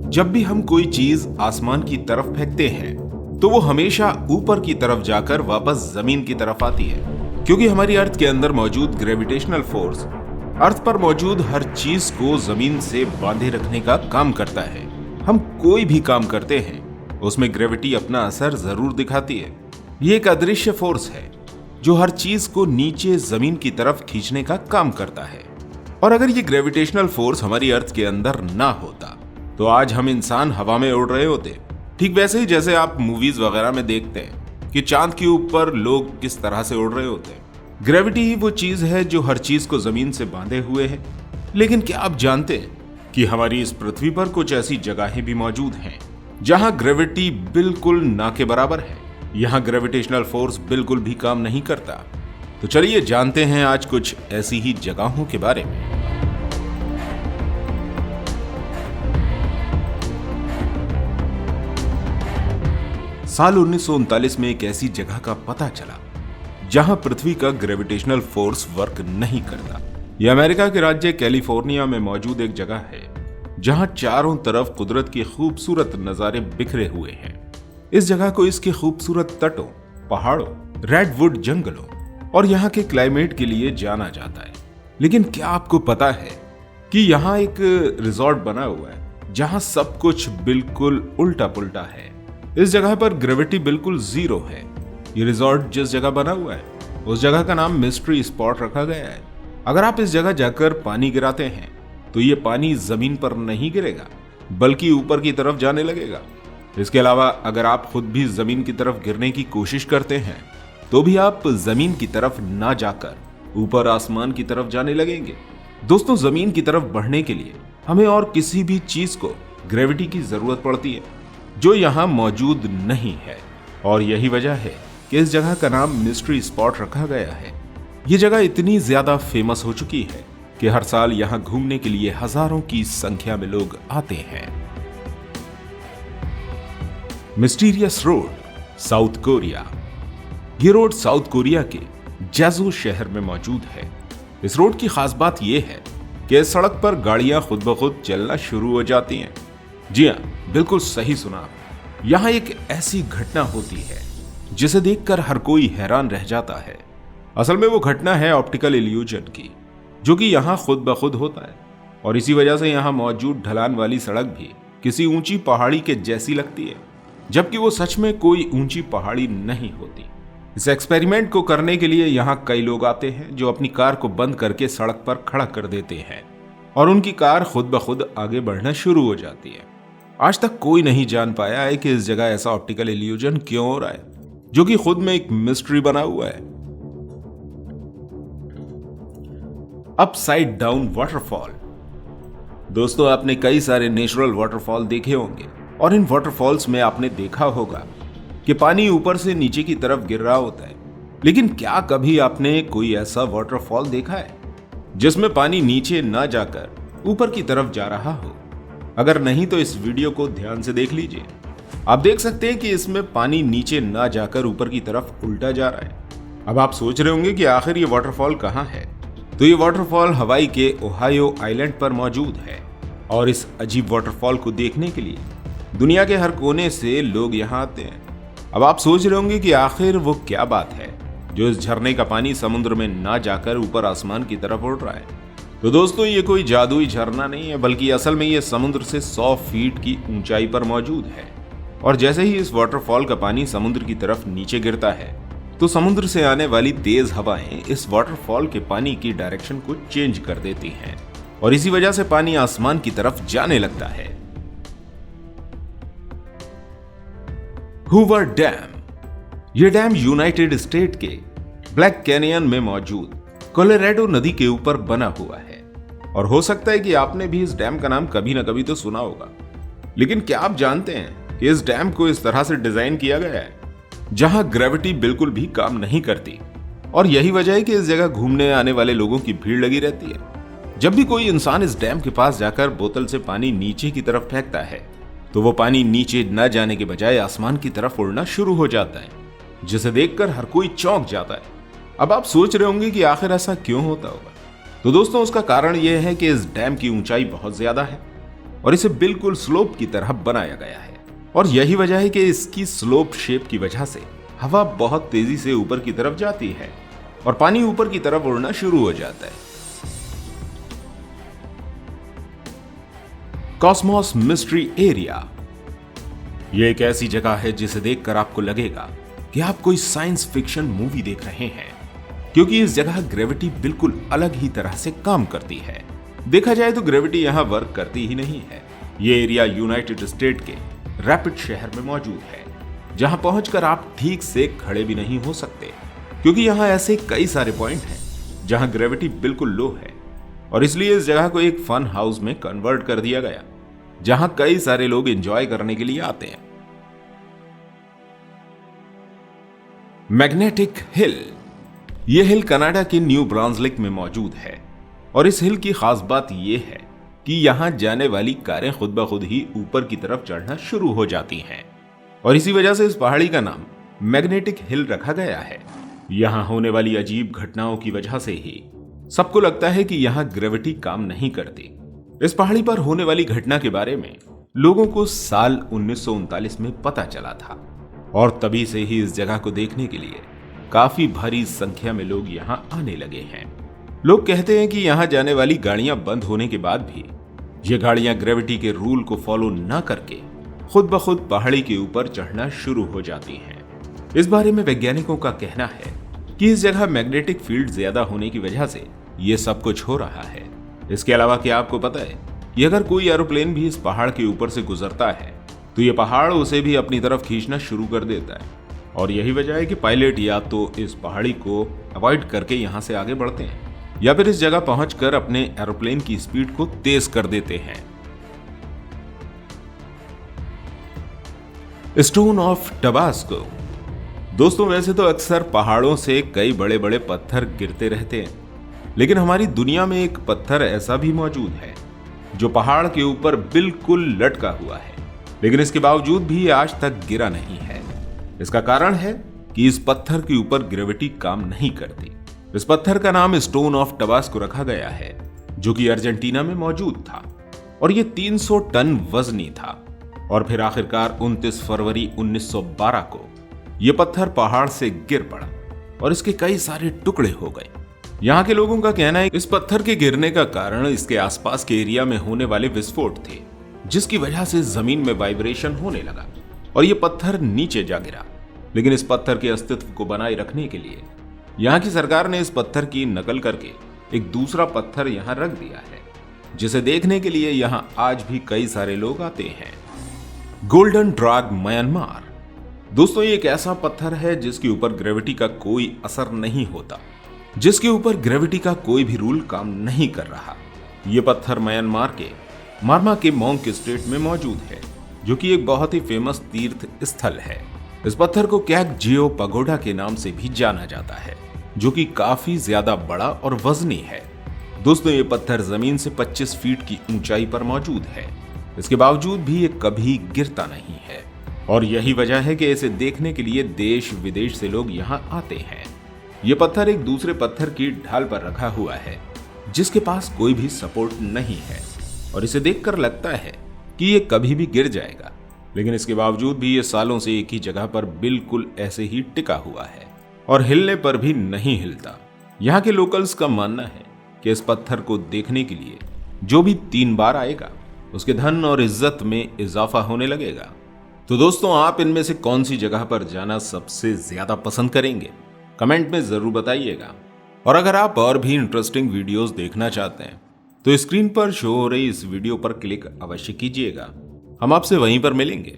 जब भी हम कोई चीज आसमान की तरफ फेंकते हैं तो वो हमेशा ऊपर की तरफ जाकर वापस जमीन की तरफ आती है, क्योंकि हमारी अर्थ के अंदर मौजूद ग्रेविटेशनल फोर्स अर्थ पर मौजूद हर चीज को जमीन से बांधे रखने का काम करता है। हम कोई भी काम करते हैं उसमें ग्रेविटी अपना असर जरूर दिखाती है। ये एक अदृश्य फोर्स है जो हर चीज को नीचे जमीन की तरफ खींचने का काम करता है। और अगर ये ग्रेविटेशनल फोर्स हमारी अर्थ के अंदर ना होता तो आज हम इंसान हवा में उड़ रहे होते, ठीक वैसे ही जैसे आप मूवीज वगैरह में देखते हैं कि चांद के ऊपर लोग किस तरह से उड़ रहे होते हैं। ग्रेविटी ही वो चीज है जो हर चीज को जमीन से बांधे हुए है। लेकिन क्या आप जानते हैं कि हमारी इस पृथ्वी पर कुछ ऐसी जगहें भी मौजूद हैं जहां ग्रेविटी बिल्कुल ना के बराबर है, यहां ग्रेविटेशनल फोर्स बिल्कुल भी काम नहीं करता। तो चलिए जानते हैं आज कुछ ऐसी ही जगहों के बारे में। साल 1939 में एक ऐसी जगह का पता चला जहां पृथ्वी का ग्रेविटेशनल फोर्स वर्क नहीं करता। यह अमेरिका के राज्य कैलिफोर्निया में मौजूद एक जगह है जहां चारों तरफ कुदरत के खूबसूरत नजारे बिखरे हुए हैं। इस जगह को इसके खूबसूरत तटों, पहाड़ों, रेडवुड जंगलों और यहाँ के क्लाइमेट के लिए जाना जाता है। लेकिन क्या आपको पता है कि यहाँ एक रिजॉर्ट बना हुआ है जहाँ सब कुछ बिल्कुल उल्टा पुल्टा है। इस जगह पर ग्रेविटी बिल्कुल जीरो है। ये रिजॉर्ट जिस जगह बना हुआ है उस जगह का नाम मिस्ट्री स्पॉट रखा गया है। अगर आप इस जगह जाकर पानी गिराते हैं तो ये पानी जमीन पर नहीं गिरेगा बल्कि ऊपर की तरफ जाने लगेगा। इसके अलावा अगर आप खुद भी जमीन की तरफ गिरने की कोशिश करते हैं तो भी आप जमीन की तरफ ना जाकर ऊपर आसमान की तरफ जाने लगेंगे। दोस्तों, जमीन की तरफ बढ़ने के लिए हमें और किसी भी चीज को ग्रेविटी की जरूरत पड़ती है जो यहाँ मौजूद नहीं है। और यही वजह है कि इस जगह का नाम मिस्ट्री स्पॉट रखा गया है। ये जगह इतनी ज्यादा फेमस हो चुकी है कि हर साल यहाँ घूमने के लिए हजारों की संख्या में लोग आते हैं। Mysterious road, south Korea. ये रोड साउथ कोरिया के जेजू शहर में मौजूद है। इस रोड की खास बात यह है कि इस सड़क पर गाड़ियां खुद ब खुद चलना शुरू हो जाती हैं। जी हाँ, बिल्कुल सही सुना। यहाँ एक ऐसी घटना होती है जिसे देखकर हर कोई हैरान रह जाता है। असल में वो घटना है ऑप्टिकल इल्यूजन की, जो कि यहाँ खुद ब खुद होता है। और इसी वजह से यहाँ मौजूद ढलान वाली सड़क भी किसी ऊंची पहाड़ी के जैसी लगती है, जबकि वो सच में कोई ऊंची पहाड़ी नहीं होती। इस एक्सपेरिमेंट को करने के लिए यहाँ कई लोग आते हैं जो अपनी कार को बंद करके सड़क पर खड़ा कर देते हैं और उनकी कार खुद ब खुद आगे बढ़ना शुरू हो जाती है। आज तक कोई नहीं जान पाया है कि इस जगह ऐसा ऑप्टिकल इल्यूजन क्यों हो रहा है, जो कि खुद में एक मिस्ट्री बना हुआ है। Upside down waterfall. दोस्तों, आपने कई सारे नेचुरल वाटरफॉल देखे होंगे और इन वाटरफॉल्स में आपने देखा होगा कि पानी ऊपर से नीचे की तरफ गिर रहा होता है। लेकिन क्या कभी आपने कोई ऐसा वाटरफॉल देखा है जिसमें पानी नीचे ना जाकर ऊपर की तरफ जा रहा हो? अगर नहीं तो इस वीडियो को ध्यान से देख लीजिए। आप देख सकते हैं कि इसमें पानी नीचे ना जाकर ऊपर की तरफ उल्टा जा रहा है। अब आप सोच रहे होंगे कि आखिर ये वाटरफॉल कहाँ है? तो ये वाटरफॉल हवाई के ओहायो आइलैंड पर मौजूद है और इस अजीब वाटरफॉल को देखने के लिए दुनिया के हर कोने से लोग यहाँ आते हैं। अब आप सोच रहे होंगे कि आखिर वो क्या बात है जो इस झरने का पानी समुद्र में ना जाकर ऊपर आसमान की तरफ उड़ रहा है। तो दोस्तों, ये कोई जादुई झरना नहीं है, बल्कि असल में ये समुद्र से 100 फीट की ऊंचाई पर मौजूद है। और जैसे ही इस वाटरफॉल का पानी समुद्र की तरफ नीचे गिरता है तो समुद्र से आने वाली तेज हवाएं इस वाटरफॉल के पानी की डायरेक्शन को चेंज कर देती हैं और इसी वजह से पानी आसमान की तरफ जाने लगता है। Hoover dam. यह डैम यूनाइटेड स्टेट के ब्लैक कैनियन में मौजूद कोलोराडो नदी के ऊपर बना हुआ है और हो सकता है कि आपने भी इस डैम का नाम कभी ना कभी तो सुना होगा। लेकिन क्या आप जानते हैं कि इस डैम को इस तरह से डिजाइन किया गया है जहां ग्रेविटी बिल्कुल भी काम नहीं करती और यही वजह है कि इस जगह घूमने आने वाले लोगों की भीड़ लगी रहती है। जब भी कोई इंसान इस डैम के पास जाकर बोतल से पानी नीचे की तरफ फेंकता है तो वो पानी नीचे न जाने के बजाय आसमान की तरफ उड़ना शुरू हो जाता है, जिसे देखकर हर कोई चौंक जाता है। अब आप सोच रहे होंगे कि आखिर ऐसा क्यों होता होगा? तो दोस्तों, उसका कारण यह है कि इस डैम की ऊंचाई बहुत ज्यादा है और इसे बिल्कुल स्लोप की तरह बनाया गया है। और यही वजह है कि इसकी स्लोप शेप की वजह से हवा बहुत तेजी से ऊपर की तरफ जाती है और पानी ऊपर की तरफ उड़ना शुरू हो जाता है। कॉस्मोस मिस्ट्री एरिया यह एक ऐसी जगह है जिसे देखकर आपको लगेगा कि आप कोई साइंस फिक्शन मूवी देख रहे हैं, क्योंकि इस जगह ग्रेविटी बिल्कुल अलग ही तरह से काम करती है। देखा जाए तो ग्रेविटी यहां वर्क करती ही नहीं है। यह एरिया यूनाइटेड स्टेट के रैपिड शहर में मौजूद है, जहां पहुंचकर आप ठीक से खड़े भी नहीं हो सकते, क्योंकि यहां ऐसे कई सारे पॉइंट हैं जहां ग्रेविटी बिल्कुल लो है। और इसलिए इस जगह को एक फन हाउस में कन्वर्ट कर दिया गया, जहां कई सारे लोग एंजॉय करने के लिए आते हैं। मैग्नेटिक हिल यह हिल कनाडा के न्यू ब्रांसविक में मौजूद है और इस हिल की खास बात यह है कि यहां जाने वाली कारें खुद ब खुद ही ऊपर की तरफ चढ़ना शुरू हो जाती हैं और इसी वजह से इस पहाड़ी का नाम मैग्नेटिक हिल रखा गया है। यहां होने वाली अजीब घटनाओं की वजह से ही सबको लगता है कि यहां ग्रेविटी काम नहीं करती। इस पहाड़ी पर होने वाली घटना के बारे में लोगों को साल 1939 में पता चला था और तभी से ही इस जगह को देखने के लिए काफी भारी संख्या में लोग यहां आने लगे हैं। लोग कहते हैं कि यहां जाने वाली गाड़ियां बंद होने के बाद भी ये गाड़ियां ग्रेविटी के रूल को फॉलो न करके खुद ब खुद पहाड़ी के ऊपर चढ़ना शुरू हो जाती हैं। इस बारे में वैज्ञानिकों का कहना है कि इस जगह मैग्नेटिक फील्ड ज्यादा होने की वजह से ये सब कुछ हो रहा है। इसके अलावा क्या आपको पता है कि अगर कोई एरोप्लेन भी इस पहाड़ के ऊपर से गुजरता है तो ये पहाड़ उसे भी अपनी तरफ खींचना शुरू कर देता है और यही वजह है कि पायलट या तो इस पहाड़ी को अवॉइड करके यहां से आगे बढ़ते हैं या फिर इस जगह पहुंचकर अपने एरोप्लेन की स्पीड को तेज कर देते हैं। स्टोन ऑफ टबास्को दोस्तों, वैसे तो अक्सर पहाड़ों से कई बड़े बड़े पत्थर गिरते रहते हैं, लेकिन हमारी दुनिया में एक पत्थर ऐसा भी मौजूद है जो पहाड़ के ऊपर बिल्कुल लटका हुआ है, लेकिन इसके बावजूद भी आज तक गिरा नहीं है। इसका कारण है कि इस पत्थर के ऊपर ग्रेविटी काम नहीं करती। इस पत्थर का नाम स्टोन ऑफ टबास्को रखा गया है, जो कि अर्जेंटीना में मौजूद था और यह 300 टन वजनी था। और फिर आखिरकार 29 फरवरी 1912 को यह पत्थर पहाड़ से गिर पड़ा और इसके कई सारे टुकड़े हो गए। यहाँ के लोगों का कहना है कि इस पत्थर के गिरने का कारण इसके आसपास के एरिया में होने वाले विस्फोट थे, जिसकी वजह से जमीन में वाइब्रेशन होने लगा और यह पत्थर नीचे जा गिरा। लेकिन इस पत्थर के अस्तित्व को बनाए रखने के लिए यहाँ की सरकार ने इस पत्थर की नकल करके एक दूसरा पत्थर यहाँ रख दिया है, जिसे देखने के लिए यहाँ आज भी कई सारे लोग आते हैं। गोल्डन ड्रैग म्यांमार दोस्तों, ये एक ऐसा पत्थर है जिसके ऊपर ग्रेविटी का कोई असर नहीं होता, जिसके ऊपर ग्रेविटी का कोई भी रूल काम नहीं कर रहा। यह पत्थर म्यांमार के मारमा के मोंक स्टेट में मौजूद है, जो कि एक बहुत ही फेमस तीर्थ स्थल है। इस पत्थर को कैक जियो पगोडा के नाम से भी जाना जाता है, जो कि काफी ज्यादा बड़ा और वजनी है। दोस्तों, ये पत्थर जमीन से 25 फीट की ऊंचाई पर मौजूद है। इसके बावजूद भी ये कभी गिरता नहीं है और यही वजह है कि इसे देखने के लिए देश विदेश से लोग यहाँ आते हैं। ये पत्थर एक दूसरे पत्थर की ढाल पर रखा हुआ है, जिसके पास कोई भी सपोर्ट नहीं है और इसे देखकर लगता है कि ये कभी भी गिर जाएगा, लेकिन इसके बावजूद भी ये सालों से एक ही जगह पर बिल्कुल ऐसे ही टिका हुआ है और हिलने पर भी नहीं हिलता। यहाँ के लोकल्स का मानना है कि इस पत्थर को देखने के लिए जो भी 3 बार आएगा उसके धन और इज्जत में इजाफा होने लगेगा। तो दोस्तों, आप इनमें से कौन सी जगह पर जाना सबसे ज्यादा पसंद करेंगे? कमेंट में जरूर बताइएगा। और अगर आप और भी इंटरेस्टिंग वीडियोस देखना चाहते हैं तो स्क्रीन पर शो हो रही इस वीडियो पर क्लिक अवश्य कीजिएगा। हम आपसे वहीं पर मिलेंगे।